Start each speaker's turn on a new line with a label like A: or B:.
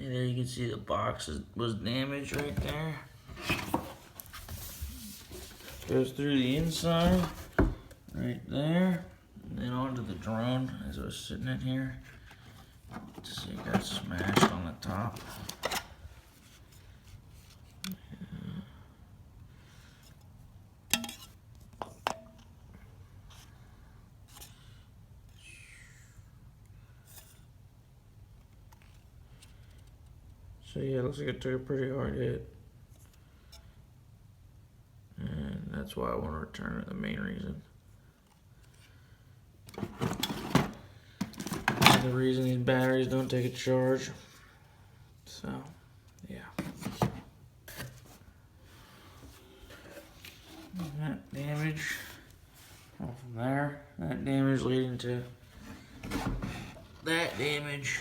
A: See there, you can see the box was damaged right there. Goes through the inside, right there, and then onto the drone as I was sitting in here. See, it got smashed on the top. So yeah, it looks like it took a pretty hard hit. And that's why I want to return it, the main reason. The reason these batteries don't take a charge. So, yeah. That damage all from there. That damage leading to that damage.